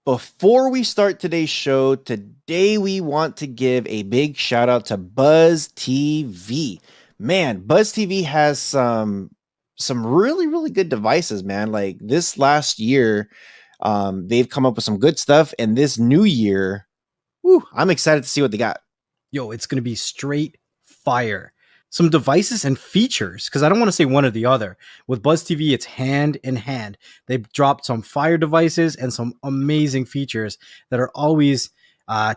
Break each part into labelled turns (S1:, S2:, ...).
S1: Before we start today's show, today we want to give a big shout out to Buzz TV. Man, Buzz TV has some really good devices, man. Like this last year, they've come up with some good stuff, and this new year, I'm excited to see what they got.
S2: Yo, it's going to be straight fire. Some devices and features, because I don't want to say one or the other. With Buzz TV, it's hand in hand. They've dropped some fire devices and some amazing features that are always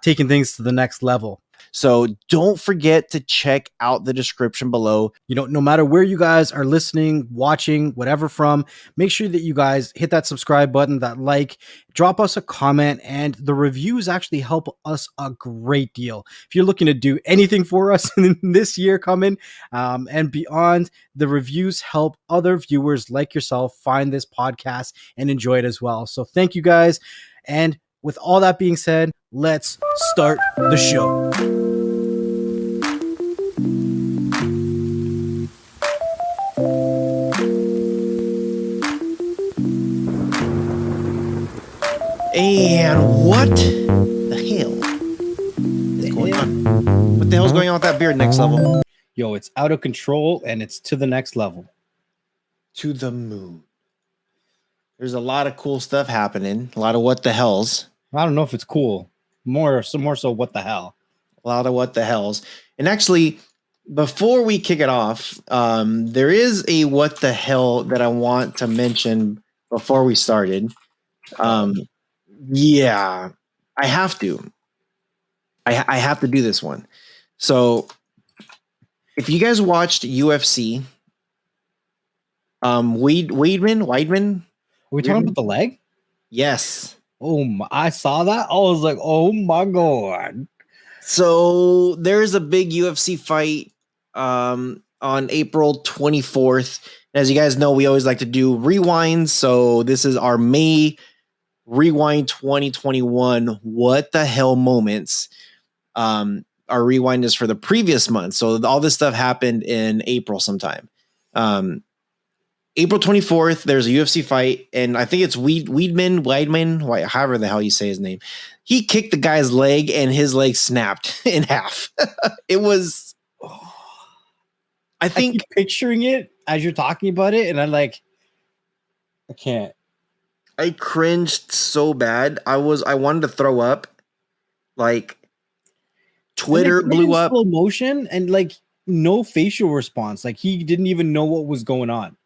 S2: taking things to the next level.
S1: So don't forget to check out the description below.
S2: You know, no matter where you guys are listening, watching, whatever from, make sure that you guys hit that subscribe button, that like, drop us a comment, and the reviews actually help us a great deal. If you're looking to do anything for us in this year coming and beyond, the reviews help other viewers like yourself find this podcast and enjoy it as well. So thank you guys. And with all that being said, let's start the show.
S1: And what the hell is going on? What the hell's going on with that beard, Next Level?
S2: Yo, it's out of control and it's to the next level.
S1: To the moon. There's a lot of cool stuff happening. A lot of what the hells.
S2: I don't know if it's cool. More so what the hell.
S1: A lot of what the hells. And actually, before we kick it off, there is a what the hell that I want to mention before we started. Yeah, I have to. I have to do this one. So, if you guys watched UFC, Weidman.
S2: Are we talking about the leg?
S1: Yes.
S2: Oh my, I saw that. I was like, oh my God.
S1: So there's a big UFC fight on April 24th. As you guys know, we always like to do rewinds. So this is our May Rewind 2021 what the hell moments. Our rewind is for the previous month. So all this stuff happened in April sometime. April 24th, there's a UFC fight, and I think it's Weidman, however the hell you say his name. He kicked the guy's leg, and his leg snapped in half. It was, I think,
S2: keep picturing it as you're talking about it, and I can't.
S1: I cringed so bad. I wanted to throw up. Like, Twitter blew up.
S2: Slow motion and no facial response. Like he didn't even know what was going on.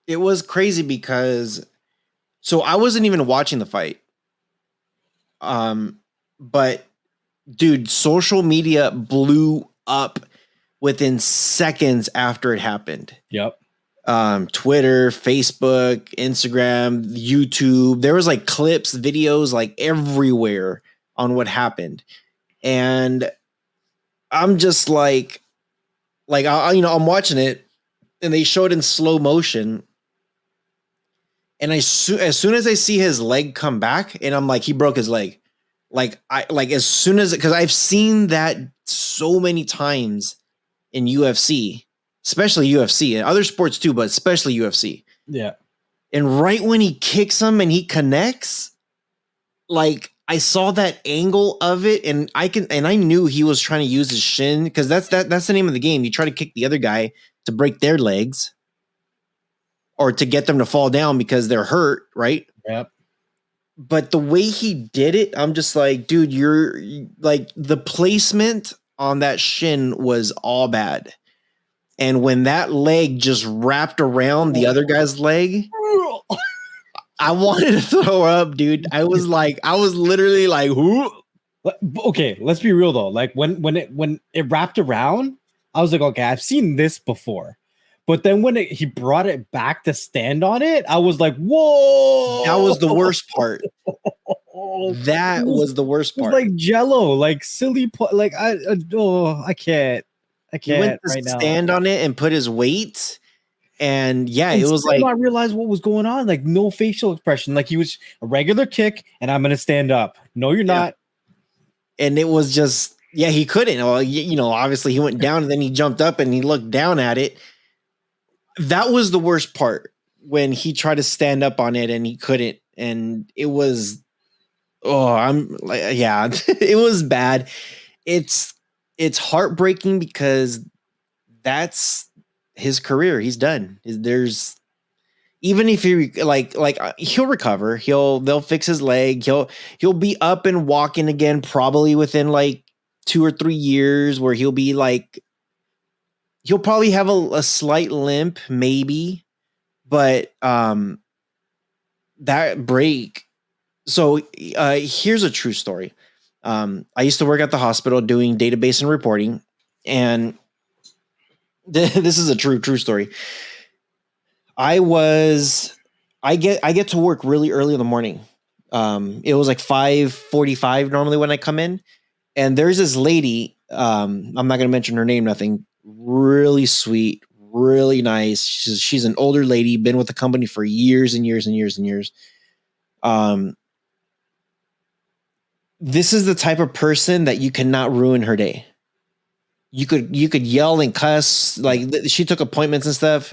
S1: It was crazy because, so I wasn't even watching the fight. But dude, social media blew up within seconds after it happened.
S2: Yep.
S1: Twitter, Facebook, Instagram, YouTube. There was clips, videos, everywhere on what happened. And I'm just I'm watching it and they showed in slow motion. And as soon as I see his leg come back, and I'm like, he broke his leg. As soon as, because I've seen that so many times in UFC, especially UFC and other sports too, but especially UFC.
S2: Yeah. And
S1: right when he kicks him and he connects, I saw that angle of it, and I knew he was trying to use his shin, because that's the name of the game. You try to kick the other guy to break their legs, or to get them to fall down because they're hurt, right?
S2: Yep.
S1: But the way he did it, I'm just like, dude, you're the placement on that shin was all bad. And when that leg just wrapped around the other guy's leg, I wanted to throw up, dude. I was literally like, who?
S2: Okay, let's be real though. When it wrapped around, I was like, okay, I've seen this before. But then when he brought it back to stand on it, I was like, whoa.
S1: That was the worst part. That was the worst part.
S2: It was like Jello, silly. I can't. He went to
S1: right stand on it and put his weight. And yeah, it was
S2: I realized what was going on. No facial expression. He was a regular kick and I'm going to stand up. No, you're not.
S1: And it was just, he couldn't. Well, obviously he went down and then he jumped up and he looked down at it. That was the worst part, when he tried to stand up on it and he couldn't. And it was Oh, I'm like, yeah, it was bad. It's it's heartbreaking because that's his career. He's done. There's even if he he'll recover. They'll fix his leg. He'll be up and walking again probably within like 2 or 3 years, where he'll be like he'll probably have a slight limp maybe, but that break. So here's a true story. I used to work at the hospital doing database and reporting, and this is a true story. I was I get to work really early in the morning. It was like 5:45 normally when I come in, and there's this lady. I'm not gonna mention her name. Nothing. Really sweet, really nice. She's an older lady, been with the company for years and years and years and years. Um, this is the type of person that you cannot ruin her day. You could yell and cuss like she took appointments and stuff.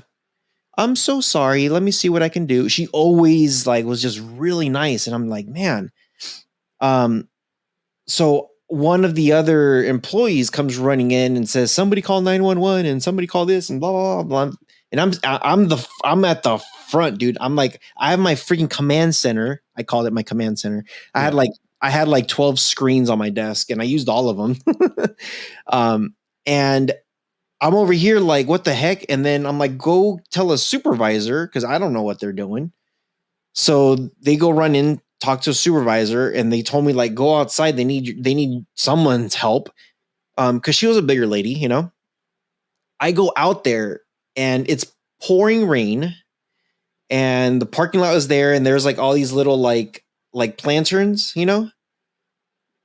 S1: I'm so sorry. Let me see what I can do. She always like was just really nice, and I'm like, man. Um, so one of the other employees comes running in and says, "Somebody call 911 and somebody call this and blah blah blah." And I'm at the front, dude. I'm like, I have my freaking command center. I called it my command center.
S2: Yeah.
S1: I had like 12 screens on my desk, and I used all of them. And I'm over here like, what the heck? And then I'm like, go tell a supervisor because I don't know what they're doing. So they go run in, talk to a supervisor, and they told me like, go outside. They need someone's help. Because she was a bigger lady, you know. I go out there and it's pouring rain, and the parking lot was there, and there's like all these little like lanterns, you know,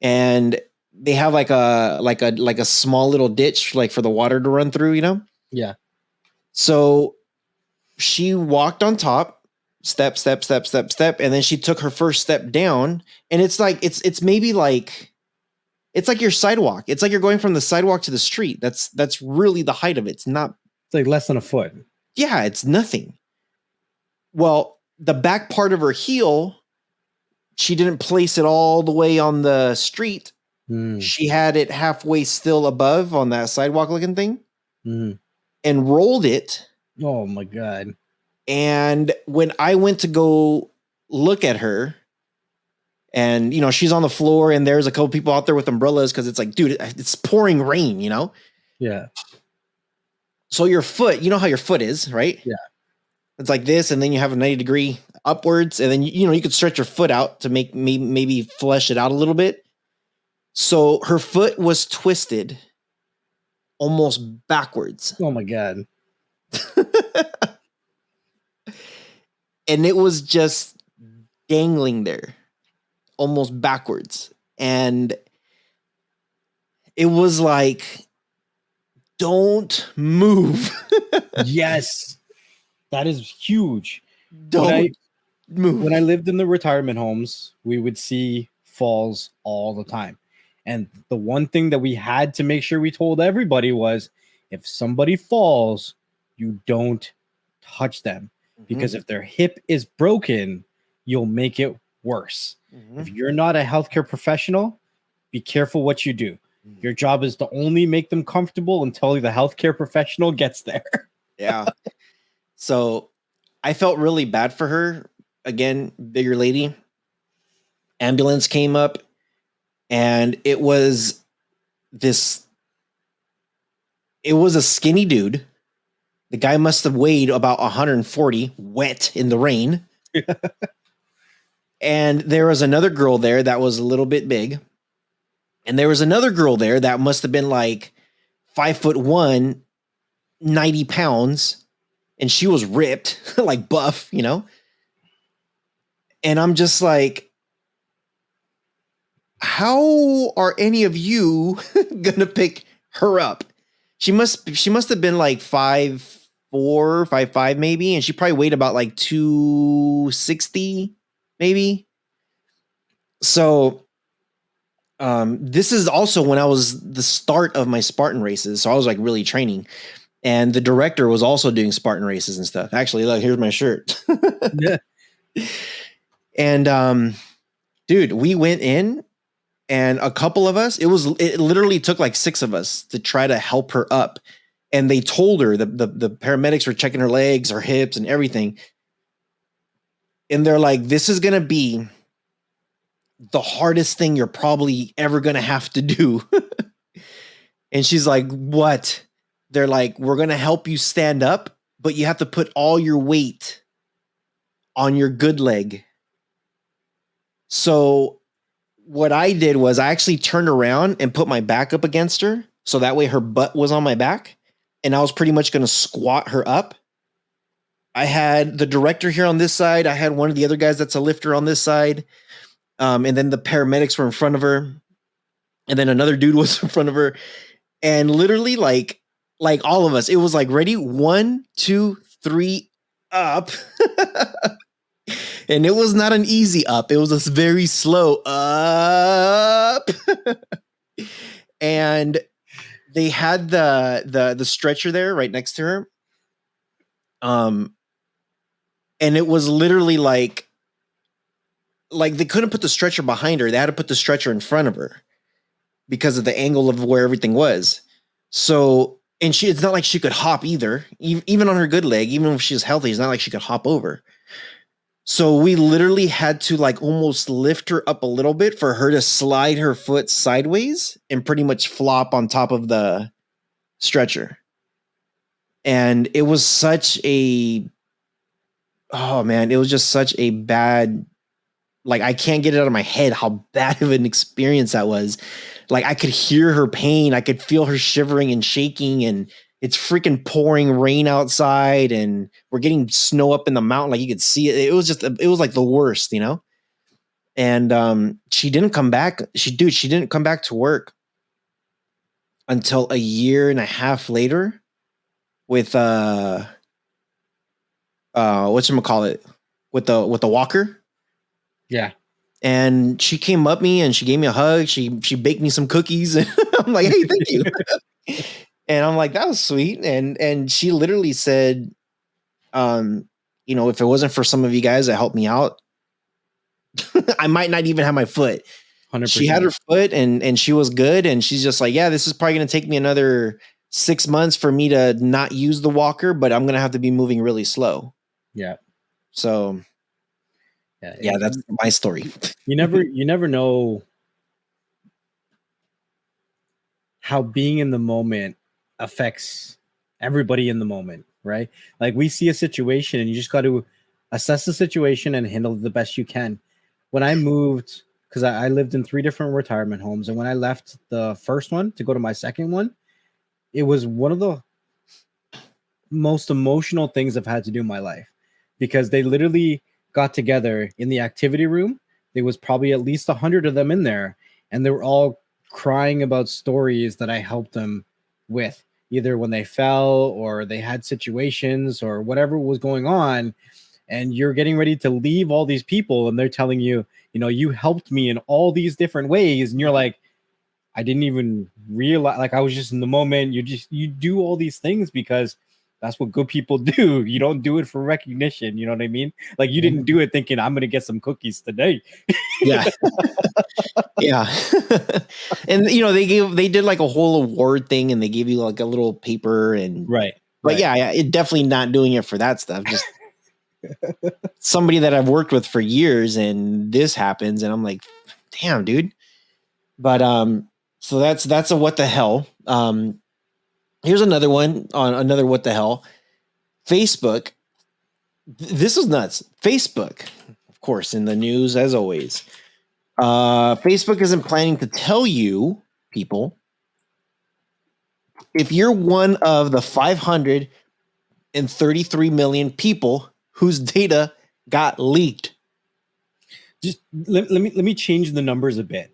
S1: and they have like a small little ditch like for the water to run through, you know.
S2: Yeah.
S1: So she walked on top, step, step, step, step, step, and then she took her first step down, and it's like it's maybe like it's like your sidewalk. It's like you're going from the sidewalk to the street. That's really the height of it. It's not.
S2: It's like less than a foot.
S1: Yeah, it's nothing. Well, the back part of her heel, she didn't place it all the way on the street. She had it halfway still above on that sidewalk looking thing, and rolled it.
S2: Oh my God.
S1: And when I went to go look at her, and you know, she's on the floor, and there's a couple people out there with umbrellas because it's like, dude, it's pouring rain, you know?
S2: Yeah.
S1: So your foot, you know how your foot is, right?
S2: Yeah.
S1: It's like this, and then you have a 90-degree upwards, and then you know you could stretch your foot out to make maybe flesh it out a little bit. So her foot was twisted almost backwards.
S2: Oh my God.
S1: And it was just dangling there almost backwards. And it was like, don't move.
S2: Yes. That is huge.
S1: Don't move.
S2: When I lived in the retirement homes, we would see falls all the time. And the one thing that we had to make sure we told everybody was, if somebody falls, you don't touch them. Because if their hip is broken, you'll make it worse. If you're not a healthcare professional, be careful what you do. Your job is to only make them comfortable until the healthcare professional gets there.
S1: Yeah. So I felt really bad for her. Again, bigger lady. Ambulance came up, and it was a skinny dude. The guy must have weighed about 140, wet in the rain. And there was another girl there that was a little bit big. And there was another girl there that must have been like 5'1", 90 pounds. And she was ripped, like buff, you know? And I'm just like, how are any of you gonna pick her up? She must have been like 5'4", 5'5", maybe, and she probably weighed about like 260, maybe. So this is also when I was the start of my Spartan races. So I was like really training. And the director was also doing Spartan races and stuff. Actually, look, here's my shirt.
S2: Yeah.
S1: And Dude, we went in and a couple of us, it literally took like 6 of us to try to help her up. And they told her, the paramedics were checking her legs, her hips, and everything. And they're like, this is going to be the hardest thing you're probably ever going to have to do. And she's like, what? They're like, we're going to help you stand up, but you have to put all your weight on your good leg. So what I did was I actually turned around and put my back up against her. So that way her butt was on my back. And I was pretty much going to squat her up. I had the director here on this side. I had one of the other guys that's a lifter on this side. And then the paramedics were in front of her. And then another dude was in front of her. And literally like all of us, it was like, ready, 1, 2, 3, up. And it was not an easy up. It was a very slow up. And they had the stretcher there right next to her. And it was literally like they couldn't put the stretcher behind her. They had to put the stretcher in front of her because of the angle of where everything was. So, and it's not like she could hop either, even on her good leg, even if she was healthy, it's not like she could hop over. So we literally had to like almost lift her up a little bit for her to slide her foot sideways and pretty much flop on top of the stretcher. And it was such a, oh man, it was just such a bad, like I can't get it out of my head how bad of an experience that was. Like I could hear her pain. I could feel her shivering and shaking, and it's freaking pouring rain outside, and we're getting snow up in the mountain. Like you could see it. It was like the worst, you know? And she didn't come back. She didn't come back to work until a year and a half later with whatchamacallit, with the walker.
S2: Yeah.
S1: And she came up me and she gave me a hug. She baked me some cookies. And I'm like, hey, thank you. And I'm like, that was sweet. And she literally said, you know, if it wasn't for some of you guys that helped me out, I might not even have my foot. 100%. She had her foot and she was good. And she's just like, yeah, this is probably going to take me another 6 months for me to not use the walker, but I'm going to have to be moving really slow.
S2: Yeah.
S1: So yeah, that's my story.
S2: You never know how being in the moment affects everybody in the moment, right? Like we see a situation and you just got to assess the situation and handle it the best you can. When I moved, because I lived in 3 different retirement homes, and when I left the first one to go to my second one, it was one of the most emotional things I've had to do in my life, because they literally got together in the activity room. There was probably at least 100 of them in there, and they were all crying about stories that I helped them with, either when they fell or they had situations or whatever was going on. And you're getting ready to leave all these people, and they're telling you, you know, you helped me in all these different ways. And you're like, I didn't even realize, like, I was just in the moment. You do all these things because that's what good people do. You don't do it for recognition. You know what I mean? Like you didn't do it thinking I'm going to get some cookies today.
S1: Yeah. Yeah. And you know, they did like a whole award thing, and they gave you like a little paper and
S2: right.
S1: But yeah, it definitely not doing it for that stuff. Just somebody that I've worked with for years, and this happens, and I'm like, damn, dude. But so that's a what the hell. Here's another one on another what the hell. Facebook. This is nuts. Facebook, of course, in the news as always. Facebook isn't planning to tell you, people, if you're one of the 533 million people whose data got leaked.
S2: Just let me change the numbers a bit.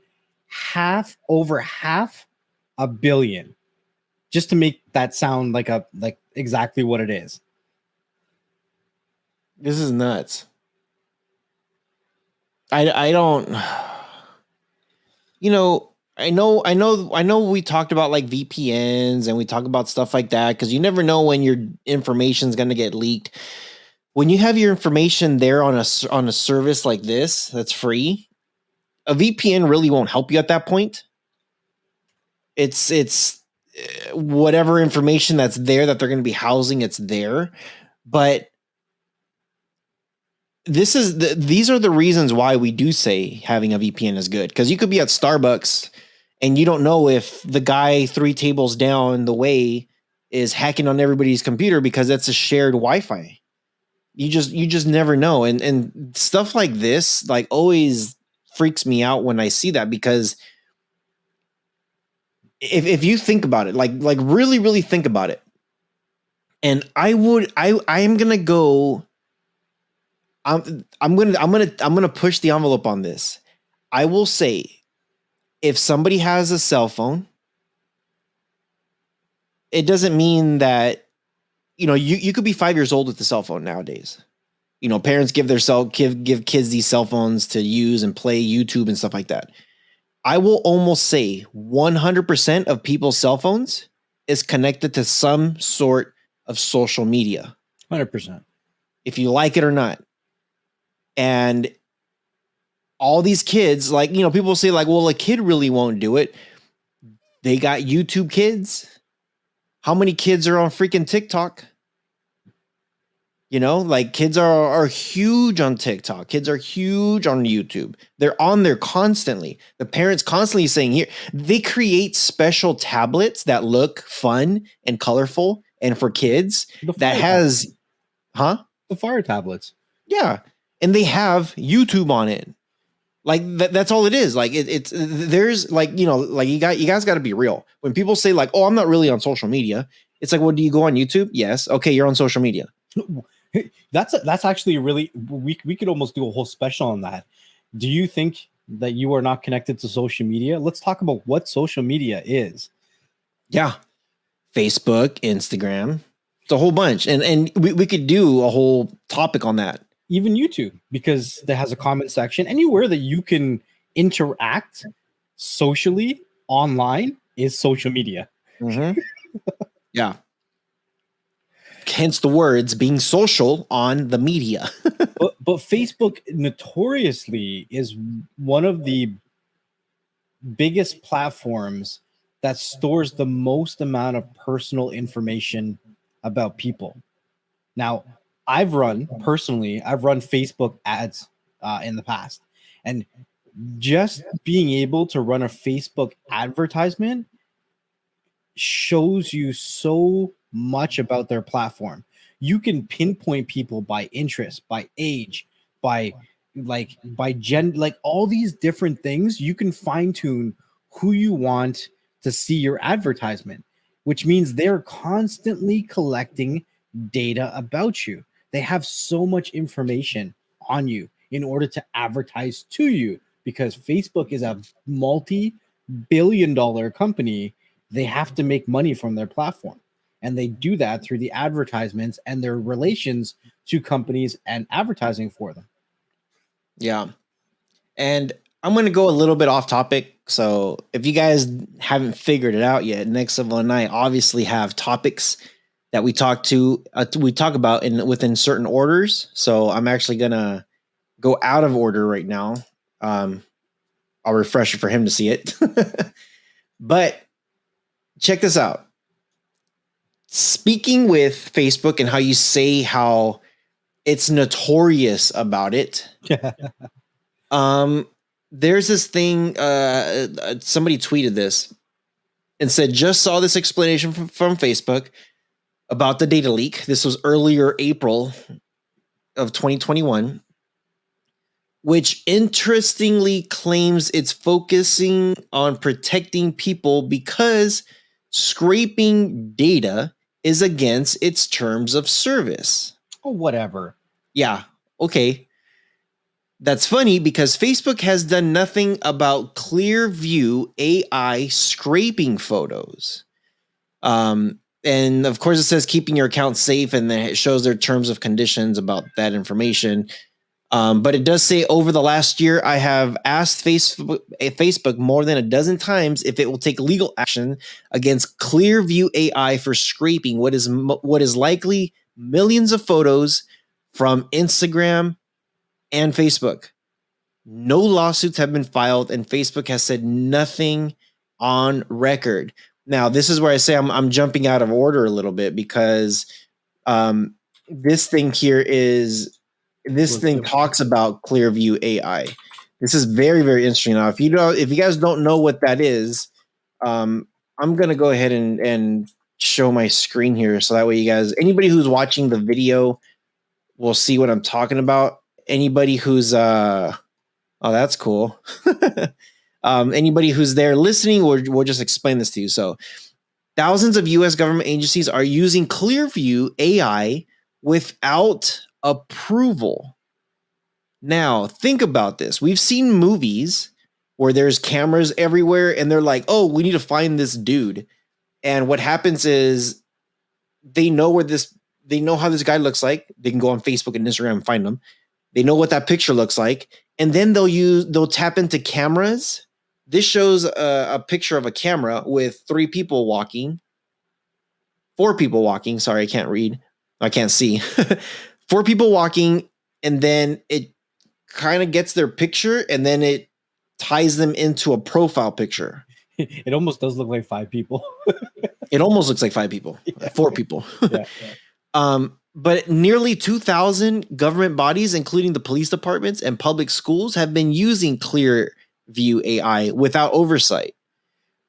S2: Over half a billion, just to make that sound like exactly what it is.
S1: This is nuts. I don't, you know, I know we talked about like VPNs and we talk about stuff like that, because you never know when your information is going to get leaked. When you have your information there on a service like this that's free, a VPN really won't help you at that point. It's whatever information that's there that they're going to be housing, it's there. But these are the reasons why we do say having a VPN is good, because you could be at Starbucks and you don't know if the guy 3 tables down the way is hacking on everybody's computer because that's a shared Wi-Fi. You just never know. And stuff like this like always freaks me out when I see that, because if you think about it, like really, really think about it. And I am gonna go. I'm gonna push the envelope on this. I will say, if somebody has a cell phone, it doesn't mean that, you could be 5 years old with the cell phone nowadays. Parents give kids these cell phones to use and play YouTube and stuff like that. I will almost say 100% of people's cell phones is connected to some sort of social media.
S2: 100%.
S1: If you like it or not. And all these kids, like, people say like, well, a kid really won't do it. They got YouTube Kids. How many kids are on freaking TikTok? Like, kids are huge on TikTok. Kids are huge on YouTube. They're on there constantly. The parents constantly saying, here, they create special tablets that look fun and colorful and for kids that has,
S2: the Fire tablets.
S1: Yeah. And they have YouTube on it. Like that's all it is. Like there's like, like you guys got to be real. When people say like, oh, I'm not really on social media. It's like, well, do you go on YouTube? Yes. Okay. You're on social media.
S2: That's actually really, we could almost do a whole special on that. Do you think that you are not connected to social media? Let's talk about what social media is.
S1: Yeah. Facebook, Instagram, it's a whole bunch. And we could do a whole topic on that.
S2: Even YouTube, because that has a comment section. Anywhere that you can interact socially online is social media.
S1: Mm-hmm. Yeah. Hence the words being social on the media.
S2: but Facebook notoriously is one of the biggest platforms that stores the most amount of personal information about people. Now, I've run Facebook ads in the past, and just being able to run a Facebook advertisement shows you so much about their platform. You can pinpoint people by interest, by age, by gender, like all these different things. You can fine tune who you want to see your advertisement, which means they're constantly collecting data about you. They have so much information on you in order to advertise to you, because Facebook is a multi-billion-dollar company. They have to make money from their platform, and they do that through the advertisements and their relations to companies and advertising for them.
S1: Yeah. And I'm going to go a little bit off topic. So if you guys haven't figured it out yet, NxTLvL and I obviously have topics that we talk about within certain orders. So I'm actually going to go out of order right now. I'll refresh it for him to see it. But check this out. Speaking with Facebook and how you say how it's notorious about it. There's this thing, somebody tweeted this and said, just saw this explanation from Facebook about the data leak. This was earlier April of 2021, which interestingly claims it's focusing on protecting people because scraping data is against its terms of service.
S2: Oh, whatever. Yeah.
S1: Okay. That's funny because Facebook has done nothing about Clearview AI scraping photos. And of course it says keeping your account safe, and then it shows their terms of conditions about that information. But it does say over the last year, I have asked Facebook more than a dozen times if it will take legal action against Clearview AI for scraping what is likely millions of photos from Instagram and Facebook. No lawsuits have been filed, and Facebook has said nothing on record. Now, this is where I say I'm jumping out of order a little bit because this thing here is this thing talks about Clearview AI. This is very, very interesting. Now, if you guys don't know what that is, I'm gonna go ahead and show my screen here so that way you guys, anybody who's watching the video, will see what I'm talking about. Anybody who's oh, that's cool. Anybody who's there listening, we'll just explain this to you. So, thousands of U.S. government agencies are using Clearview AI without approval. Now, think about this. We've seen movies where there's cameras everywhere and they're like, oh, we need to find this dude. And what happens is they know how this guy looks like. They can go on Facebook and Instagram and find him. They know what that picture looks like. And then they'll tap into cameras. This shows a picture of a camera with 4 people walking. Sorry, I can't read. I can't see. 4 people walking, and then it kind of gets their picture, and then it ties them into a profile picture.
S2: It almost does look like 5 people.
S1: It almost looks like 5 people,
S2: Yeah.
S1: 4 people.
S2: Yeah.
S1: But nearly 2,000 government bodies, including the police departments and public schools, have been using Clearview AI without oversight.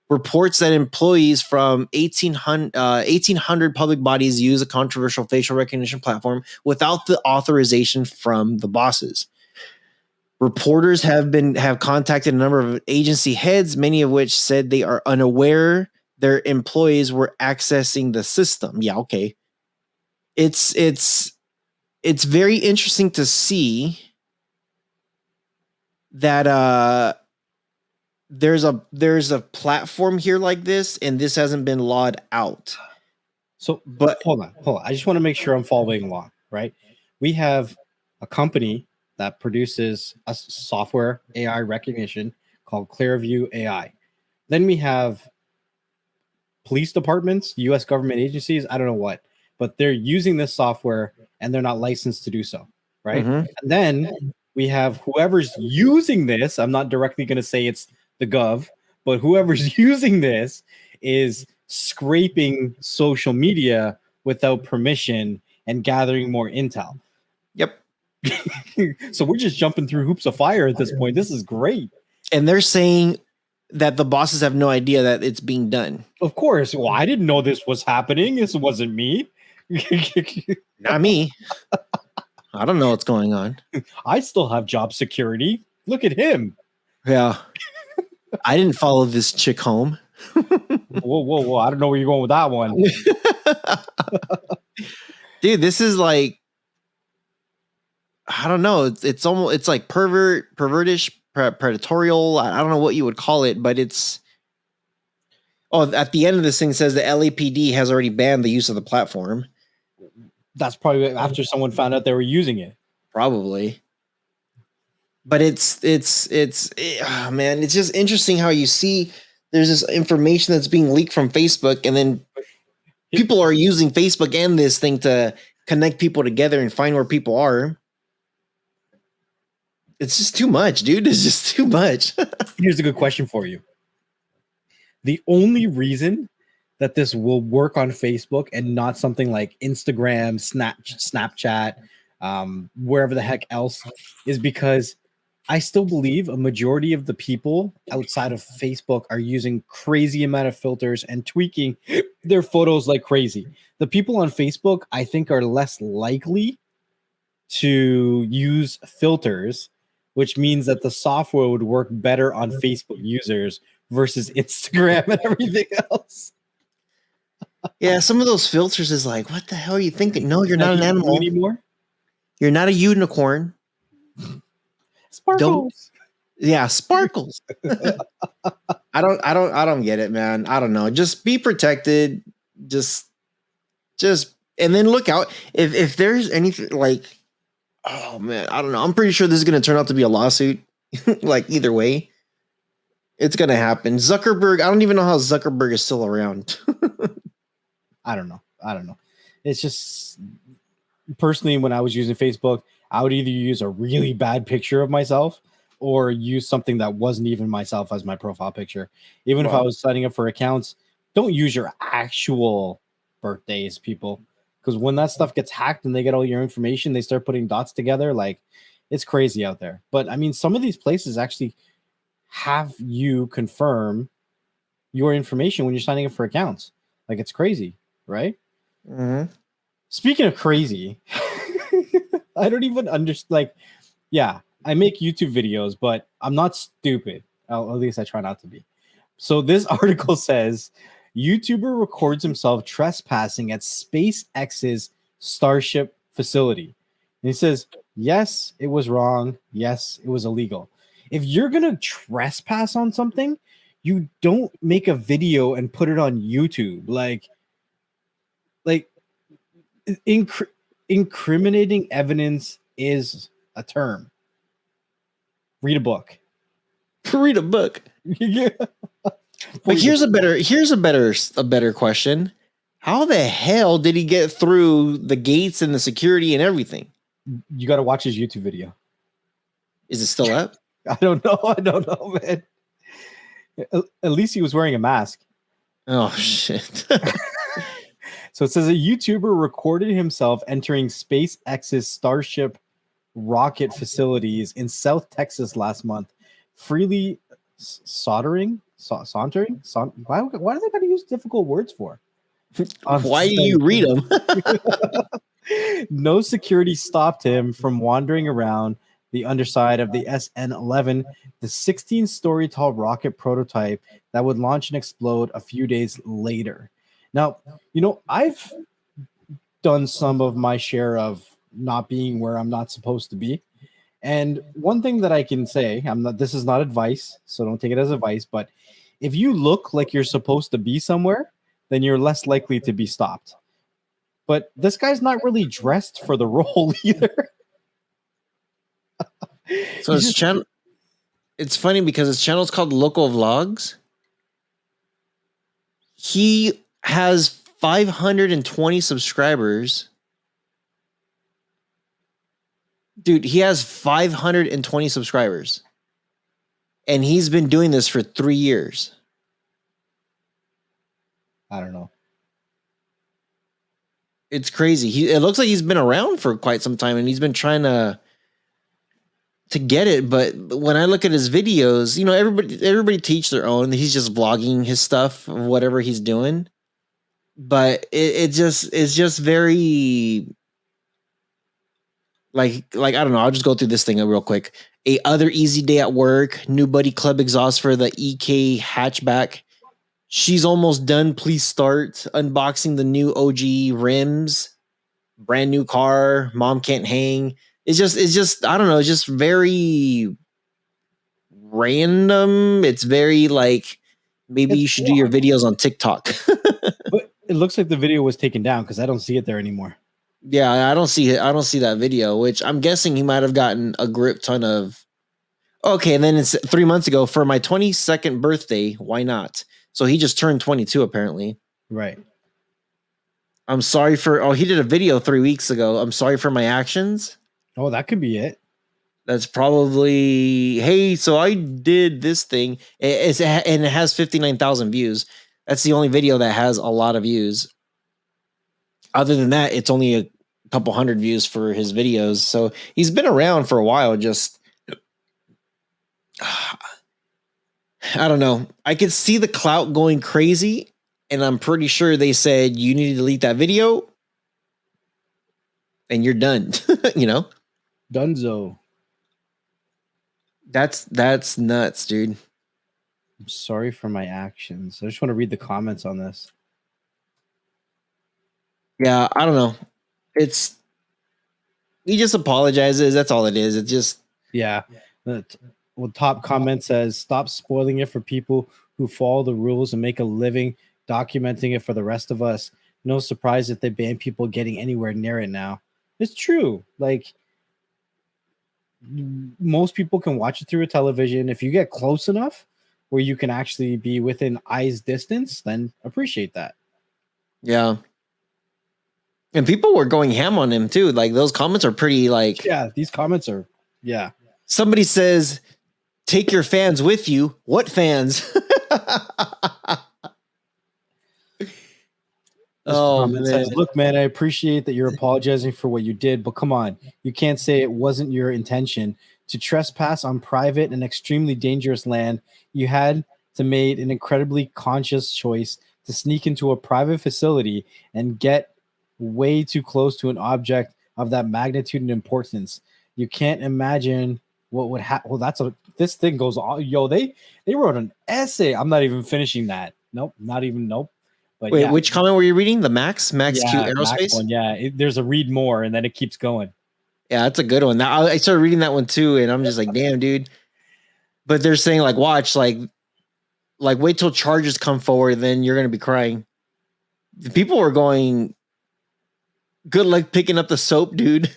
S1: Reports that employees from 1,800 public bodies use a controversial facial recognition platform without the authorization from the bosses. Reporters have contacted a number of agency heads, many of which said they are unaware their employees were accessing the system. Yeah, okay. It's very interesting to see that there's a platform here like this, and this hasn't been lawed out.
S2: So, but hold on. I just want to make sure I'm following along, right? We have a company that produces a software AI recognition called Clearview AI. Then we have police departments, U.S. government agencies, I don't know what, but they're using this software and they're not licensed to do so, right?
S1: Mm-hmm.
S2: And then we have whoever's using this. I'm not directly going to say it's the gov, but whoever's using this is scraping social media without permission and gathering more intel.
S1: Yep.
S2: So we're just jumping through hoops of fire at this point. This is great.
S1: And they're saying that the bosses have no idea that it's being done.
S2: Of course. Well, I didn't know this was happening. This wasn't me.
S1: Not me. I don't know what's going on.
S2: I still have job security. Look at him.
S1: Yeah. I didn't follow this chick home.
S2: Whoa. I don't know where you're going with that one.
S1: Dude, this is like, I don't know. It's almost, it's like pervertish, predatorial. I don't know what you would call it, but it's, oh, at the end of this thing says the LAPD has already banned the use of the platform.
S2: That's probably after someone found out they were using it.
S1: Probably. But it's oh man, it's just interesting how you see there's this information that's being leaked from Facebook, and then people are using Facebook and this thing to connect people together and find where people are. It's just too much, dude. It's just too much.
S2: Here's a good question for you. The only reason that this will work on Facebook and not something like Instagram, Snapchat, wherever the heck else, is because I still believe a majority of the people outside of Facebook are using crazy amount of filters and tweaking their photos like crazy. The people on Facebook, I think, are less likely to use filters, which means that the software would work better on Facebook users versus Instagram and everything else.
S1: Yeah, some of those filters is like, what the hell are you thinking? No, you're not an animal
S2: anymore.
S1: You're not a unicorn.
S2: Sparkles.
S1: Sparkles. I don't get it, man. I don't know. Just be protected. Just and then look out if there's anything like, oh man, I don't know. I'm pretty sure this is going to turn out to be a lawsuit. Like either way, it's going to happen. Zuckerberg, I don't even know how Zuckerberg is still around.
S2: I don't know. It's just personally, when I was using Facebook, I would either use a really bad picture of myself or use something that wasn't even myself as my profile picture. Even if I
S1: Wow.
S2: was signing up for accounts, don't use your actual birthdays, people. Because when that stuff gets hacked and they get all your information, they start putting dots together. Like, it's crazy out there. But I mean, some of these places actually have you confirm your information when you're signing up for accounts. Like, it's crazy, right?
S1: Mm-hmm.
S2: Speaking of crazy, I don't even understand. Like, yeah, I make YouTube videos, but I'm not stupid. At least I try not to be. So this article says YouTuber records himself trespassing at SpaceX's Starship facility. And he says, yes, it was wrong. Yes, it was illegal. If you're going to trespass on something, you don't make a video and put it on YouTube. Like incriminating evidence is a term. Read a book.
S1: Read a book.
S2: Yeah.
S1: But here's a better question. How the hell did he get through the gates and the security and everything?
S2: You got to watch his YouTube video.
S1: Is it still up?
S2: I don't know, man. At least he was wearing a mask.
S1: Oh shit.
S2: So it says a YouTuber recorded himself entering SpaceX's Starship rocket facilities in South Texas last month, freely sauntering. Why do they got to use difficult words for?
S1: Why do you read them?
S2: No security stopped him from wandering around the underside of the SN11, the 16-story tall rocket prototype that would launch and explode a few days later. Now, I've done some of my share of not being where I'm not supposed to be. And one thing that I can say, this is not advice, so don't take it as advice, but if you look like you're supposed to be somewhere, then you're less likely to be stopped. But this guy's not really dressed for the role either.
S1: So his channel, it's funny because his channel is called Local Vlogs. He has 520 subscribers. Dude, he has 520 subscribers. And he's been doing this for 3 years.
S2: I don't know.
S1: It's crazy. It looks like he's been around for quite some time and he's been trying to get it. But when I look at his videos, everybody teach their own. He's just vlogging his stuff, whatever he's doing. But it's just very like I don't know. I'll just go through this thing real quick. A other easy day at work. New Buddy Club exhaust for the EK hatchback. She's almost done. Please start unboxing the new OG rims. Brand new car. Mom can't hang. It's just I don't know. It's just very random. It's very like maybe you should do your videos on TikTok.
S2: But it looks like the video was taken down because I don't see it there anymore.
S1: Yeah, I don't see it. I don't see that video, which I'm guessing he might have gotten a grip ton of. Okay, and then it's 3 months ago for my 22nd birthday. Why not? So he just turned 22 apparently.
S2: Right.
S1: I'm sorry for. He did a video 3 weeks ago. I'm sorry for my actions.
S2: Oh, that could be it.
S1: That's probably. Hey, so I did this thing. And it has 59,000 views. That's the only video that has a lot of views. Other than that, it's only a couple hundred views for his videos. So he's been around for a while. Just, I don't know. I could see the clout going crazy. And I'm pretty sure they said, you need to delete that video. And you're done.
S2: Dunzo.
S1: That's nuts, dude.
S2: I'm sorry for my actions. I just want to read the comments on this.
S1: Yeah, I don't know. He just apologizes. That's all it is. It's just.
S2: Yeah. Top comment says, stop spoiling it for people who follow the rules and make a living documenting it for the rest of us. No surprise if they ban people getting anywhere near it now. It's true. Like, most people can watch it through a television. If you get close enough where you can actually be within eyes distance, then appreciate that.
S1: Yeah. And people were going ham on him too. Like those comments are pretty like.
S2: Yeah, these comments are. Yeah.
S1: Somebody says, take your fans with you. What fans? Oh man.
S2: Says, look, man, I appreciate that you're apologizing for what you did, but come on, you can't say it wasn't your intention to trespass on private and extremely dangerous land. You had to make an incredibly conscious choice to sneak into a private facility and get way too close to an object of that magnitude and importance. You can't imagine what would happen. Well, this thing goes on. Yo, they wrote an essay. I'm not even finishing that. Nope, not even nope. But
S1: Wait,
S2: yeah,
S1: which comment were you reading? The Max Q Aerospace
S2: one. Yeah, there's a read more, and then it keeps going.
S1: Yeah, that's a good one. Now I started reading that one too, and I'm just like, damn, dude. But they're saying like, watch, like wait till charges come forward, then you're gonna be crying. The people were going, good luck picking up the soap, dude.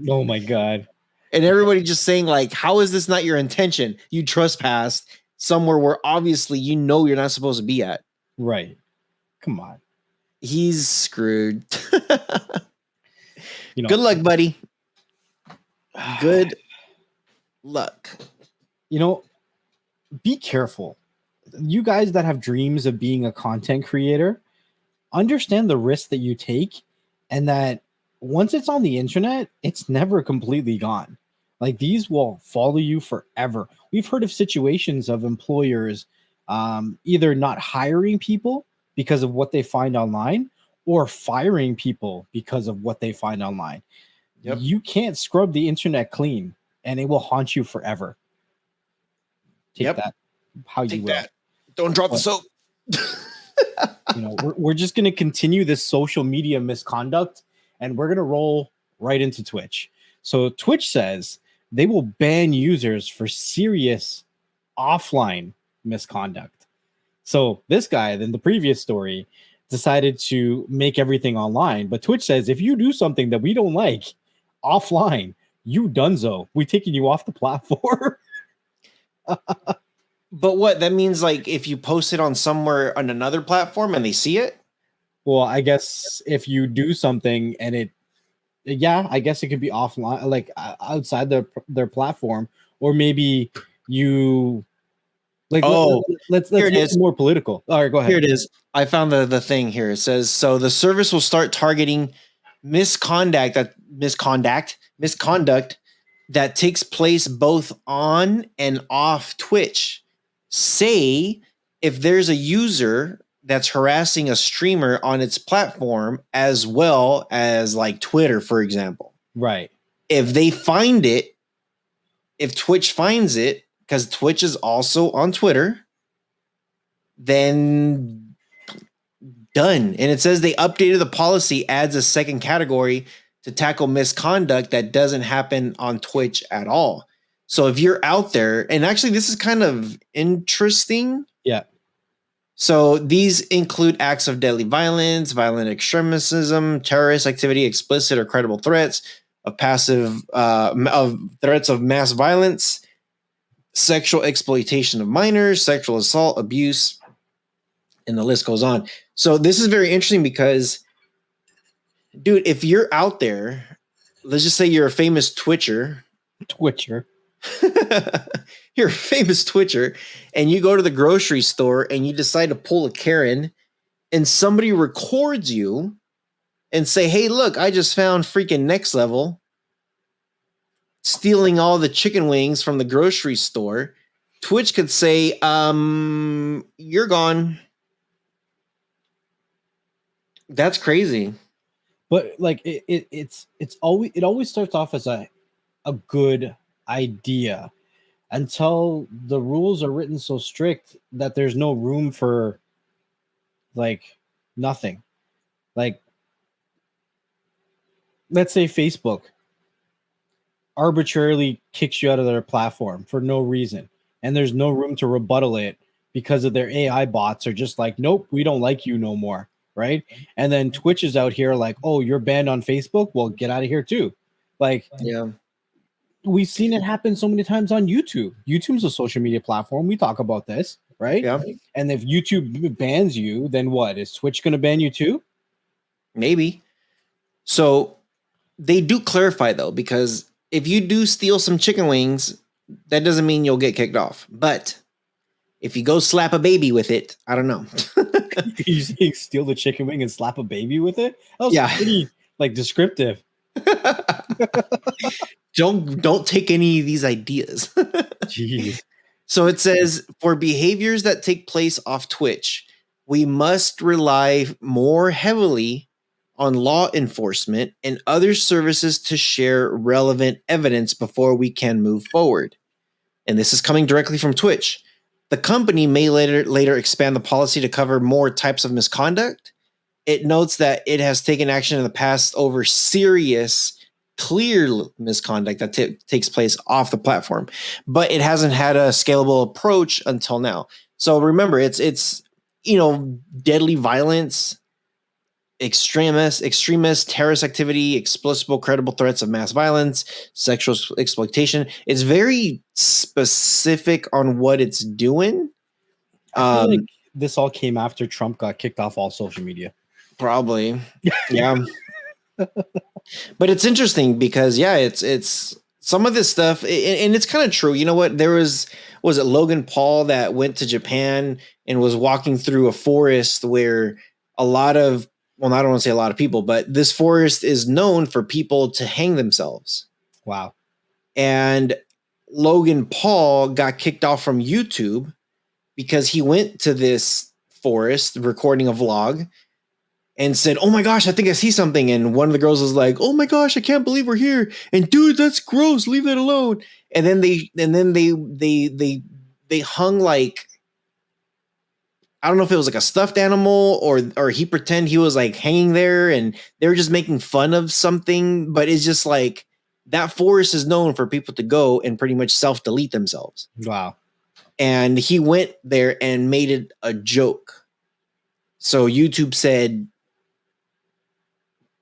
S2: Oh my god.
S1: And everybody just saying like, how is this not your intention? You trespassed somewhere where obviously you know you're not supposed to be at.
S2: Right. Come on.
S1: He's screwed.
S2: You know,
S1: good luck, buddy. Good luck.
S2: You know, be careful. You guys that have dreams of being a content creator, understand the risk that you take, and that once it's on the internet, it's never completely gone. Like, these will follow you forever. We've heard of situations of employers either not hiring people because of what they find online, or firing people because of what they find online.
S1: Yep.
S2: You can't scrub the internet clean, and it will haunt you forever. Take that how you will.
S1: That. Don't drop the soap.
S2: You know, we're just going to continue this social media misconduct, and we're going to roll right into Twitch. So Twitch says they will ban users for serious offline misconduct. So this guy, then the previous story, decided to make everything online. But Twitch says, if you do something that we don't like offline, you donezo. We taking you off the platform.
S1: But what that means, like if you post it on somewhere on another platform and they see it?
S2: Well, I guess if you do something and I guess it could be offline, like outside their platform, or maybe you like. Let's make it more political. All right, go ahead.
S1: Here it is. I found the thing here. It says, so the service will start targeting misconduct that takes place both on and off Twitch. Say if there's a user that's harassing a streamer on its platform, as well as like Twitter, for example.
S2: Right.
S1: If they find it, if Twitch finds it, because Twitch is also on Twitter, then done. And it says they updated the policy, adds a second category to tackle misconduct that doesn't happen on Twitch at all. So if you're out there, and actually this is kind of interesting.
S2: Yeah.
S1: So these include acts of deadly violence, violent extremism, terrorist activity, explicit or credible threats of threats of mass violence, sexual exploitation of minors, sexual assault, abuse, and the list goes on. So this is very interesting because, dude, if you're out there, let's just say you're a famous Twitcher. You're a famous Twitcher, and you go to the grocery store and you decide to pull a Karen, and somebody records you and say, hey, look, I just found freaking NxTLvL stealing all the chicken wings from the grocery store. Twitch could say, you're gone. That's crazy.
S2: But like it always starts off as a good idea until the rules are written so strict that there's no room for like nothing. Like, let's say Facebook arbitrarily kicks you out of their platform for no reason, and there's no room to rebuttal it because of their AI bots are just like, nope, we don't like you no more, right? And then Twitch is out here like, oh, you're banned on Facebook, well, get out of here too. Like,
S1: yeah,
S2: we've seen it happen so many times on YouTube. YouTube's a social media platform. We talk about this, right?
S1: Yeah.
S2: And if YouTube bans you, then what? Is Twitch going to ban you too?
S1: Maybe. So they do clarify though, because if you do steal some chicken wings, that doesn't mean you'll get kicked off. But if you go slap a baby with it, I don't know.
S2: You saying steal the chicken wing and slap a baby with it? That was
S1: Yeah.
S2: pretty like descriptive.
S1: Don't take any of these ideas.
S2: Jeez.
S1: So it says, for behaviors that take place off Twitch, we must rely more heavily on law enforcement and other services to share relevant evidence before we can move forward. And this is coming directly from Twitch. The company may later expand the policy to cover more types of misconduct. It notes that it has taken action in the past over serious, clear misconduct that takes place off the platform, but it hasn't had a scalable approach until now. So remember, it's deadly violence, extremist terrorist activity, explicable credible threats of mass violence, sexual exploitation. It's very specific on what it's doing.
S2: I feel like this all came after Trump got kicked off all social media.
S1: Probably. Yeah. But it's interesting because it's some of this stuff, and it's kind of true. You know what? There was it Logan Paul that went to Japan and was walking through a forest where a lot of, well, I don't want to say a lot of people, but this forest is known for people to hang themselves.
S2: Wow.
S1: And Logan Paul got kicked off from YouTube because he went to this forest recording a vlog and said, "Oh my gosh, I think I see something." And one of the girls was like, "Oh my gosh, I can't believe we're here." And dude, that's gross. Leave that alone. And then they hung like, I don't know if it was like a stuffed animal or he pretend he was like hanging there and they were just making fun of something. But it's just like that forest is known for people to go and pretty much self-delete themselves.
S2: Wow.
S1: And he went there and made it a joke. So YouTube said,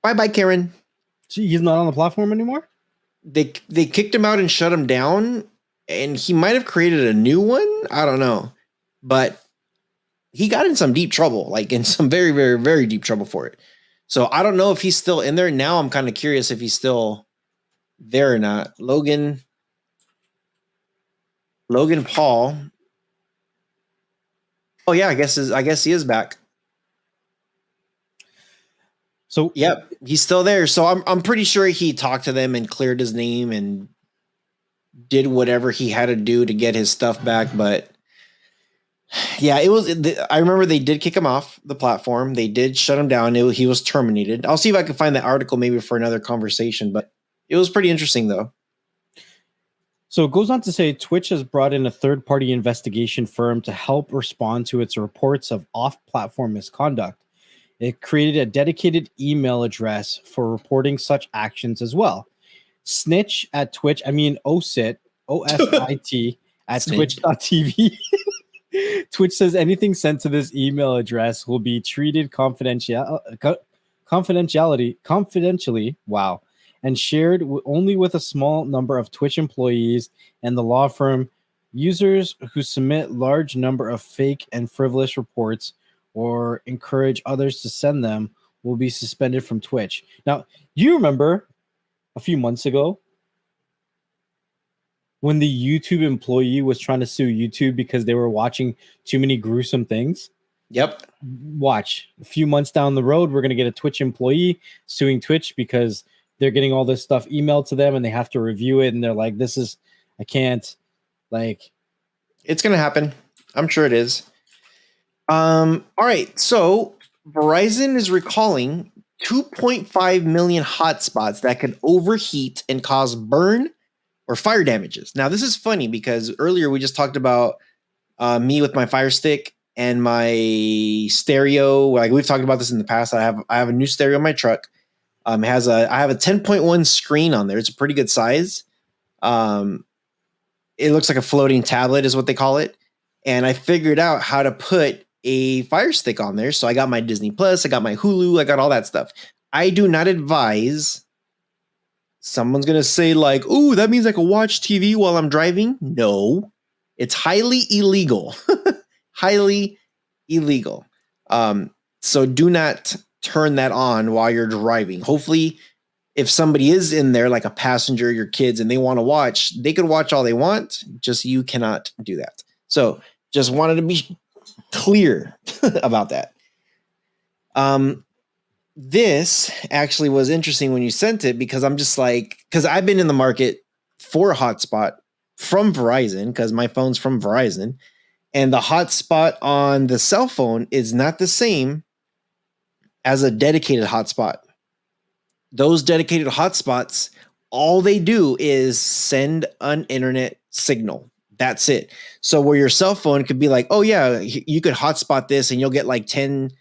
S1: "Bye-bye, Karen."
S2: Gee, he's not on the platform anymore?
S1: They kicked him out and shut him down, and he might have created a new one. I don't know. But he got in some deep trouble, like in some very, very, very deep trouble for it. So I don't know if he's still in there. Now I'm kind of curious if he's still there or not. Logan Paul. Oh yeah, I guess he is back.
S2: So
S1: yep, he's still there. So I'm pretty sure he talked to them and cleared his name and did whatever he had to do to get his stuff back. But yeah, I remember they did kick him off the platform. They did shut him down. He was terminated. I'll see if I can find that article maybe for another conversation. But it was pretty interesting though.
S2: So it goes on to say Twitch has brought in a third-party investigation firm to help respond to its reports of off-platform misconduct. It created a dedicated email address for reporting such actions as well. Snitch at Twitch, OSIT, OSIT at twitch.tv. Twitch says anything sent to this email address will be treated confidentially. Wow. And shared only with a small number of Twitch employees and the law firm. Users who submit large number of fake and frivolous reports or encourage others to send them will be suspended from Twitch. Now, do you remember a few months ago when the YouTube employee was trying to sue YouTube because they were watching too many gruesome things?
S1: Yep.
S2: Watch. A few months down the road, we're going to get a Twitch employee suing Twitch because they're getting all this stuff emailed to them and they have to review it. And they're like, I can't. Like,
S1: it's going to happen. I'm sure it is. All right. So Verizon is recalling 2.5 million hotspots that could overheat and cause burn or fire damages. Now, this is funny because earlier we just talked about me with my Fire Stick and my stereo. Like we've talked about this in the past. I have a new stereo in my truck. I have a 10.1 screen on there. It's a pretty good size. It looks like a floating tablet is what they call it. And I figured out how to put a Fire Stick on there. So I got my Disney Plus, I got my Hulu, I got all that stuff. I do not advise. Someone's going to say like, "Ooh, that means I can watch TV while I'm driving." No, it's highly illegal. Highly illegal. So do not turn that on while you're driving. Hopefully if somebody is in there, like a passenger, your kids, and they want to watch, they could watch all they want. Just you cannot do that. So just wanted to be clear about that. This actually was interesting when you sent it, because I'm just like, because I've been in the market for a hotspot from Verizon, because my phone's from Verizon, and the hotspot on the cell phone is not the same as a dedicated hotspot. Those dedicated hotspots, all they do is send an internet signal. That's it. So where your cell phone could be like, oh yeah, you could hotspot this and you'll get like 10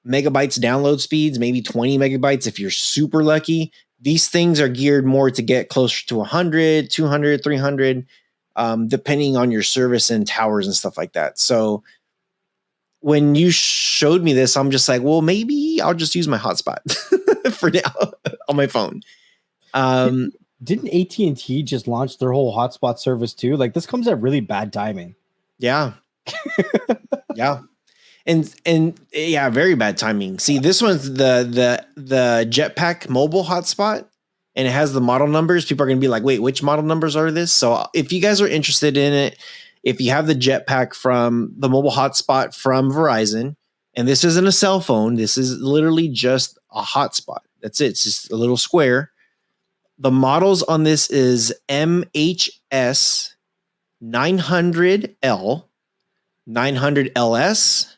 S1: megabytes download speeds, maybe 20 megabytes if you're super lucky. These things are geared more to get closer to 100, 200, 300, depending on your service and towers and stuff like that. So when you showed me this, I'm just like, well, maybe I'll just use my hotspot for now on my phone.
S2: Didn't AT&T just launch their whole hotspot service too? Like, this comes at really bad timing.
S1: Yeah. Yeah. And yeah, very bad timing. See, this one's the Jetpack mobile hotspot, and it has the model numbers. People are going to be like, wait, which model numbers are this? So if you guys are interested in it, if you have the Jetpack from the mobile hotspot from Verizon, and this isn't a cell phone, this is literally just a hotspot. That's it. It's just a little square. The models on this is MHS 900L, 900LS,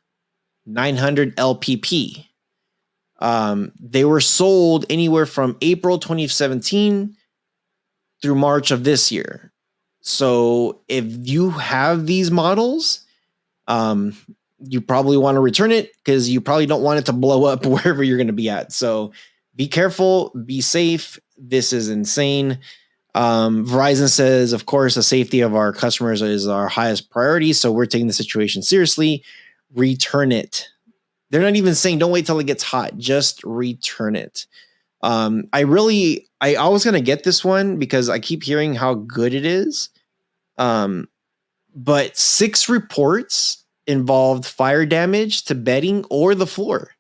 S1: 900 LPP. They were sold anywhere from April 2017 through March of this year. So if you have these models, you probably want to return it, because you probably don't want it to blow up wherever you're going to be at. So be careful, be safe. This is insane. Verizon says, of course, the safety of our customers is our highest priority. So we're taking the situation seriously. Return it. They're not even saying don't wait till it gets hot. Just return it. I was going to get this one because I keep hearing how good it is. But 6 reports involved fire damage to bedding or the floor.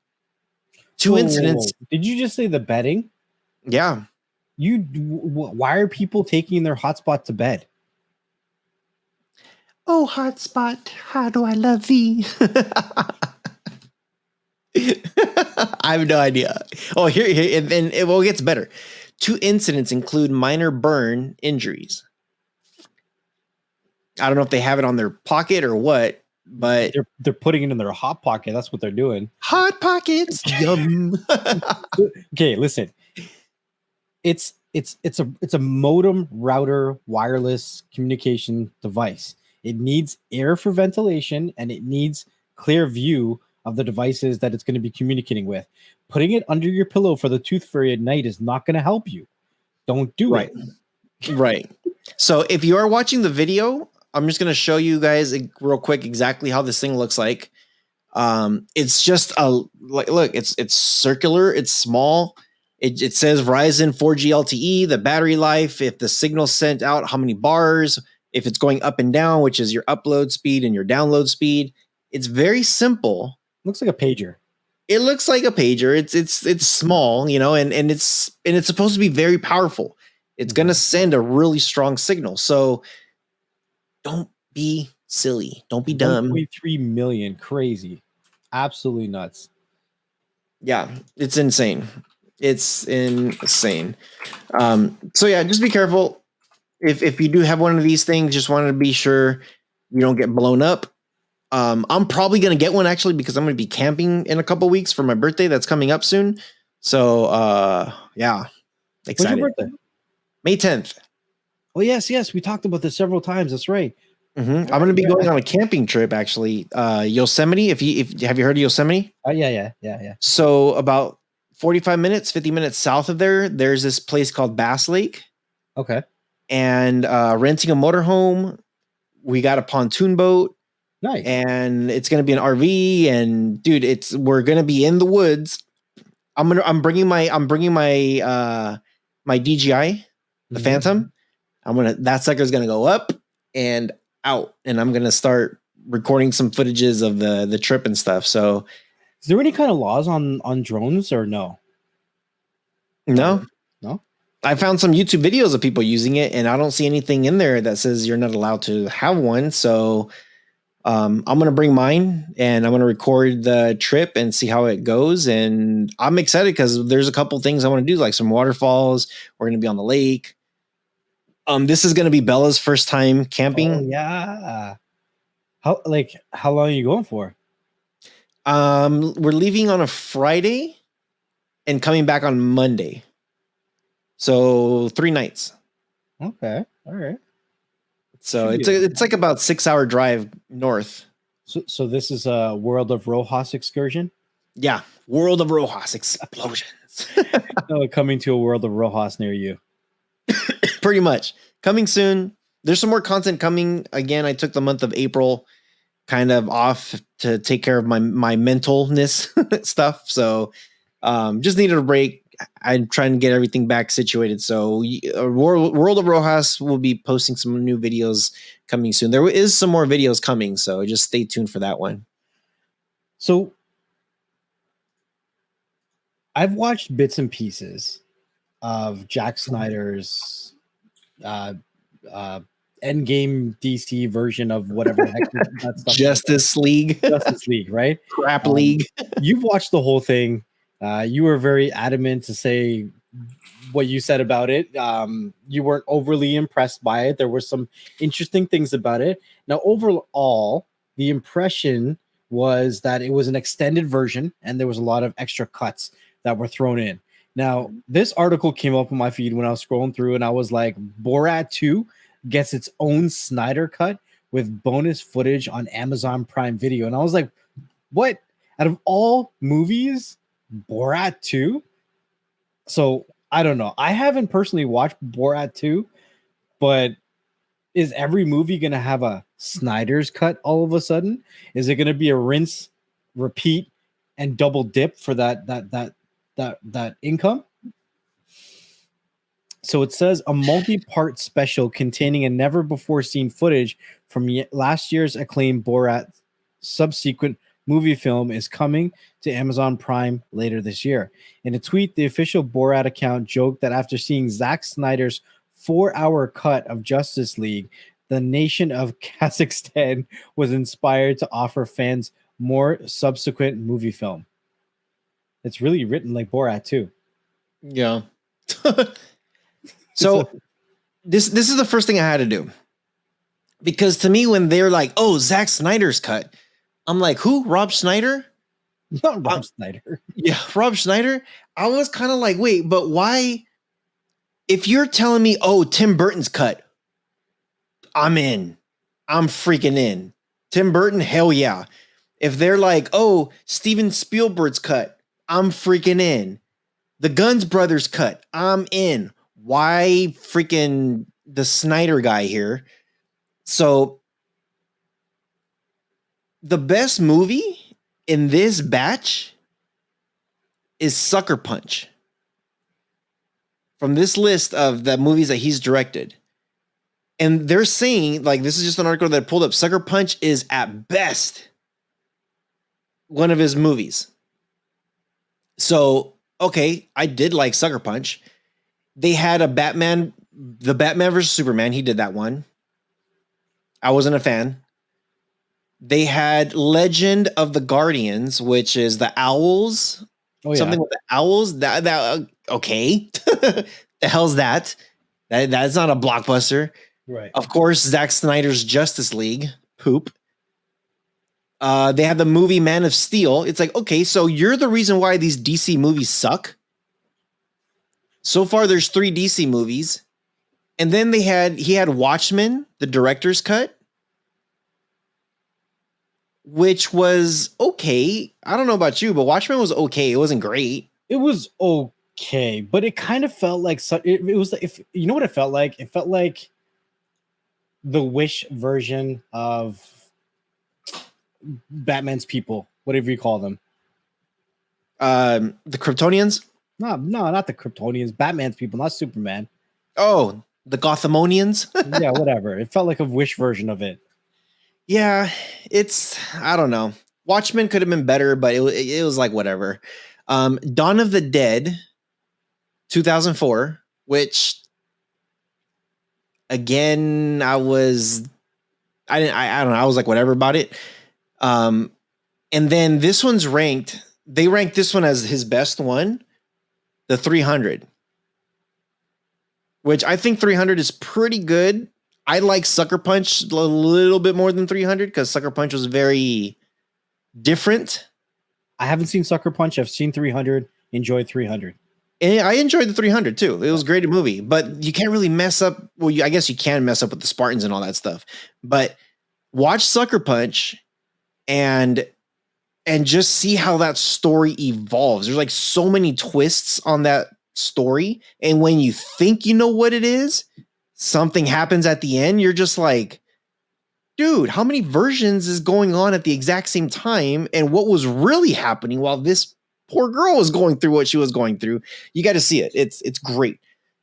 S1: 2 incidents.
S2: Did you just say the bedding?
S1: Yeah.
S2: Why are people taking their hotspot to bed?
S1: Oh, hotspot, how do I love thee? I have no idea. Oh, here, and it gets better. 2 incidents include minor burn injuries. I don't know if they have it on their pocket or what, but
S2: they're putting it in their hot pocket. That's what they're doing.
S1: Hot pockets. Yum.
S2: Okay, listen. It's a modem router wireless communication device. It needs air for ventilation, and it needs clear view of the devices that it's going to be communicating with. Putting it under your pillow for the tooth fairy at night is not going to help you. Don't do it.
S1: Right. So if you are watching the video, I'm just going to show you guys real quick exactly how this thing looks like. It's just look, it's circular, it's small. It says Verizon 4G LTE, the battery life, if the signal sent out, how many bars, if it's going up and down, which is your upload speed and your download speed. It's very simple.
S2: Looks like a pager.
S1: It looks like a pager. It's small, and it's supposed to be very powerful. It's going to send a really strong signal. So don't be silly. Don't be dumb.
S2: 1.3 million, crazy. Absolutely nuts.
S1: Yeah, it's insane. It's insane. So yeah, just be careful. If you do have one of these things, just wanted to be sure you don't get blown up. I'm probably going to get one actually, because I'm going to be camping in a couple weeks for my birthday. That's coming up soon. So yeah, excited.
S2: When's your birthday?
S1: May 10th.
S2: Oh yes. We talked about this several times. That's right.
S1: Mm-hmm. I'm going to be going on a camping trip actually. Yosemite. If have you heard of Yosemite?
S2: Yeah.
S1: So about 45 minutes, 50 minutes south of there's this place called Bass Lake.
S2: Okay.
S1: And renting a motorhome. We got a pontoon boat.
S2: Nice. And
S1: it's going to be an RV, and dude, we're going to be in the woods. I'm bringing my my DJI, the Phantom. That sucker's going to go up and out, and I'm going to start recording some footages of the trip and stuff. So
S2: is there any kind of laws on drones or no?
S1: No.
S2: No.
S1: I found some YouTube videos of people using it, and I don't see anything in there that says you're not allowed to have one. So I'm going to bring mine, and I'm going to record the trip and see how it goes. And I'm excited because there's a couple things I want to do, like some waterfalls. We're going to be on the lake. This is going to be Bella's first time camping.
S2: Oh yeah. How long are you going for?
S1: We're leaving on a Friday and coming back on Monday. So 3 nights.
S2: Okay. All right.
S1: So it's like about 6-hour drive north.
S2: So this is a World of Rohas excursion?
S1: Yeah. World of Rohas explosions.
S2: Coming to a World of Rohas near you.
S1: Pretty much. Coming soon. There's some more content coming. Again, I took the month of April kind of off to take care of my mentalness stuff. So just needed a break. I'm trying to get everything back situated. So World of Rohas will be posting some new videos coming soon. There is some more videos coming, so just stay tuned for that one.
S2: So I've watched bits and pieces of Jack Snyder's Endgame DC version of whatever the heck that stuff
S1: Justice League.
S2: Justice League, right?
S1: Crap League.
S2: You've watched the whole thing. You were very adamant to say what you said about it. You weren't overly impressed by it. There were some interesting things about it. Now, overall, the impression was that it was an extended version and there was a lot of extra cuts that were thrown in. Now, this article came up on my feed when I was scrolling through, and I was like, Borat 2 gets its own Snyder cut with bonus footage on Amazon Prime Video. And I was like, what? Out of all movies, Borat 2? So I don't know. I haven't personally watched Borat 2, but is every movie going to have a Snyder's cut all of a sudden? Is it going to be a rinse, repeat, and double dip for that income? So it says a multi-part special containing a never-before-seen footage from last year's acclaimed Borat subsequent movie film is coming to Amazon Prime later this year. In a tweet, the official Borat account joked that after seeing Zack Snyder's 4-hour cut of Justice League, the nation of Kazakhstan was inspired to offer fans more subsequent movie film. It's really written like Borat too.
S1: Yeah. So this is the first thing I had to do. Because to me, when they're like, oh, Zack Snyder's cut, I'm like, who? Rob Schneider?
S2: Not Rob Schneider.
S1: Yeah, Rob Schneider. I was kind of like, wait, but why? If you're telling me, oh, Tim Burton's cut, I'm in. I'm freaking in. Tim Burton, hell yeah. If they're like, oh, Steven Spielberg's cut, I'm freaking in. The Guns Brothers cut, I'm in. Why freaking the Snyder guy here? So the best movie in this batch is Sucker Punch. From this list of the movies that he's directed. And they're saying, like, this is just an article that I pulled up. Sucker Punch is at best one of his movies. So, okay, I did like Sucker Punch. They had the Batman versus Superman. He did that one. I wasn't a fan. They had Legend of the Guardians, which is the owls. Oh, yeah. Something with the owls. That okay. The hell's that? That's not a blockbuster.
S2: Right.
S1: Of course, Zack Snyder's Justice League. Poop. They had the movie Man of Steel. It's like, okay, so you're the reason why these DC movies suck. So far, there's 3 DC movies. And then he had Watchmen, the director's cut, which was okay. I don't know about you, but Watchmen was okay. It wasn't great.
S2: It was okay, but it kind of felt like it was, if you know what it felt like? It felt like the Wish version of Batman's people, whatever you call them.
S1: The Kryptonians?
S2: No, not the Kryptonians. Batman's people, not Superman.
S1: Oh, the Gothamonians?
S2: Yeah, whatever. It felt like a Wish version of it.
S1: Yeah, I don't know. Watchmen could have been better, but it was like whatever. Dawn of the Dead 2004, which again, I don't know. I was like, whatever about it. And then this one's ranked. They ranked this one as his best one, the 300, which I think 300 is pretty good. I like Sucker Punch a little bit more than 300 because Sucker Punch was very different.
S2: I haven't seen Sucker Punch. I've seen 300. Enjoyed 300.
S1: And I enjoyed the 300 too. It was a great movie, but you can't really mess up. Well, I guess you can mess up with the Spartans and all that stuff. But watch Sucker Punch and just see how that story evolves. There's like so many twists on that story, and when you think you know what it is, something happens at the end. You're just like, dude, how many versions is going on at the exact same time, and what was really happening while this poor girl was going through what she was going through? You got to see it. It's great.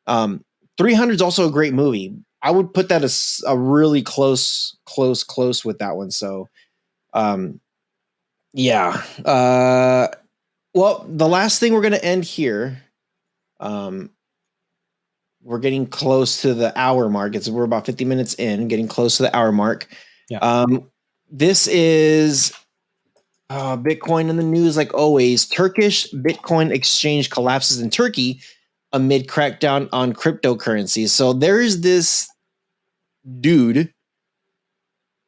S1: 300 is also a great movie. I would put that as a really close with that one. So, yeah. Well, the last thing we're going to end here. We're getting close to the hour mark. We're about 50 minutes in, getting close to the hour mark.
S2: Yeah.
S1: This is Bitcoin in the news, like always. Turkish Bitcoin exchange collapses in Turkey amid crackdown on cryptocurrencies. So there's this dude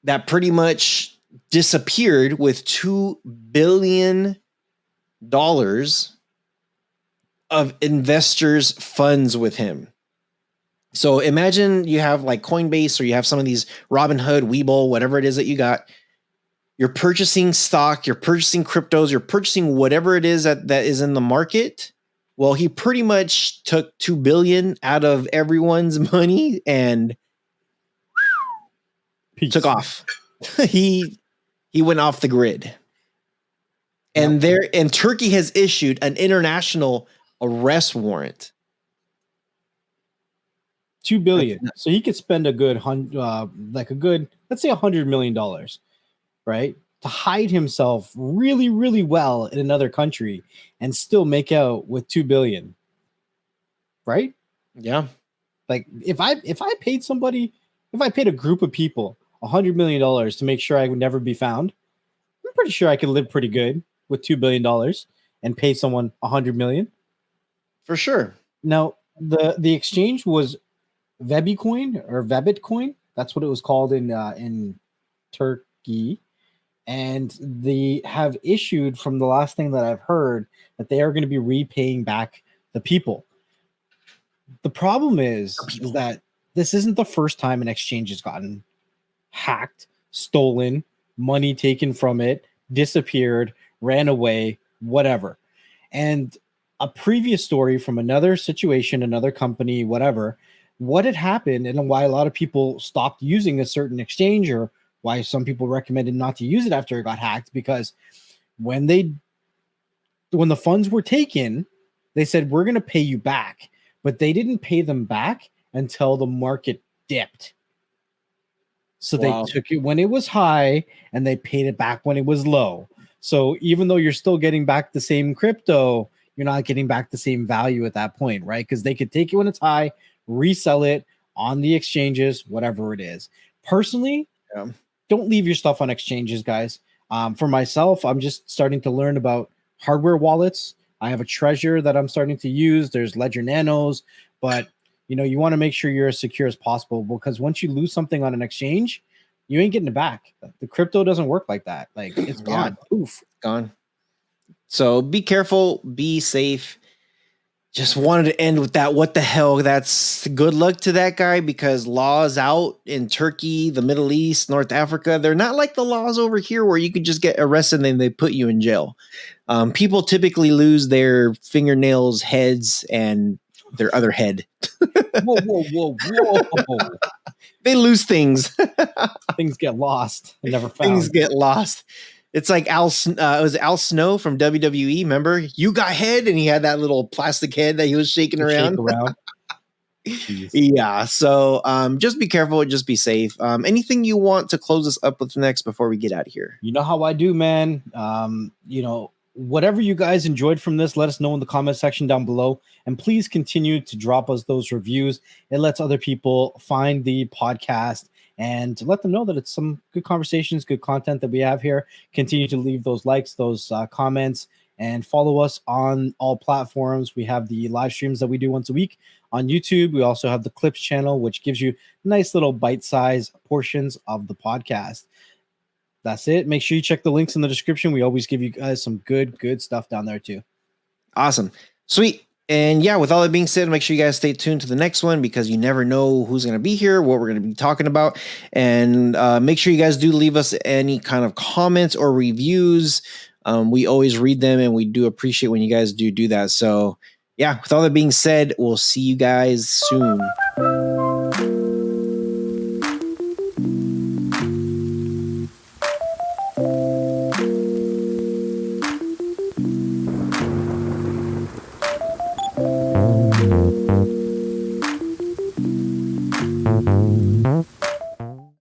S1: that pretty much disappeared with $2 billion of investors' funds with him. So imagine you have like Coinbase, or you have some of these Robinhood, Webull, whatever it is that you got. You're purchasing stock, you're purchasing cryptos, you're purchasing whatever it is that is in the market. Well, he pretty much took $2 billion out of everyone's money and took off. he went off the grid. And Turkey has issued an international arrest warrant.
S2: $2 billion. So he could spend let's say $100 million, right? To hide himself really, really well in another country and still make out with $2 billion. Right?
S1: Yeah.
S2: Like if I paid a group of people $100 million to make sure I would never be found, I'm pretty sure I could live pretty good with $2 billion and pay someone $100 million.
S1: For sure.
S2: Now, the exchange was Vebitcoin or Vebitcoin. That's what it was called in Turkey. And they have issued, from the last thing that I've heard, that they are going to be repaying back the people. The problem is that this isn't the first time an exchange has gotten hacked, stolen, money taken from it, disappeared, ran away, whatever. And a previous story from another situation, another company, whatever, what had happened and why a lot of people stopped using a certain exchange, or why some people recommended not to use it after it got hacked, because when the funds were taken, they said, we're going to pay you back, but they didn't pay them back until the market dipped. So They took it when it was high and they paid it back when it was low. So even though you're still getting back the same crypto, you're not getting back the same value at that point, right? Because they could take it when it's high, resell it on the exchanges, whatever it is. Personally, don't leave your stuff on exchanges, guys. For myself, I'm just starting to learn about hardware wallets. I have a Treasure that I'm starting to use. There's Ledger Nanos, but you want to make sure you're as secure as possible, because once you lose something on an exchange, you ain't getting it back. The crypto doesn't work like that. Like, it's gone. Poof.
S1: Gone. So be careful, be safe. Just wanted to end with that. What the hell? That's good luck to that guy, because laws out in Turkey, the Middle East, North Africa, they're not like the laws over here where you could just get arrested and then they put you in jail. People typically lose their fingernails, heads, and their other head.
S2: Whoa.
S1: They lose things.
S2: Things get lost and never found.
S1: Things get lost. It's like it was Al Snow from WWE. Remember, you got head, and he had that little plastic head that he was shaking around. Yeah. So just be careful. Just be safe. Anything you want to close us up with next before we get out of here?
S2: You know how I do, man. whatever you guys enjoyed from this, let us know in the comment section down below. And please continue to drop us those reviews. It lets other people find the podcast and to let them know that it's some good conversations, good content that we have here. Continue to leave those likes, those comments, and follow us on all platforms. We have the live streams that we do once a week on YouTube. We also have the Clips channel, which gives you nice little bite-sized portions of the podcast. That's it. Make sure you check the links in the description. We always give you guys some good stuff down there too.
S1: Awesome. Sweet. And yeah, with all that being said, make sure you guys stay tuned to the next one because you never know who's going to be here, what we're going to be talking about. And make sure you guys do leave us any kind of comments or reviews. We always read them and we do appreciate when you guys do that. So yeah, with all that being said, we'll see you guys soon.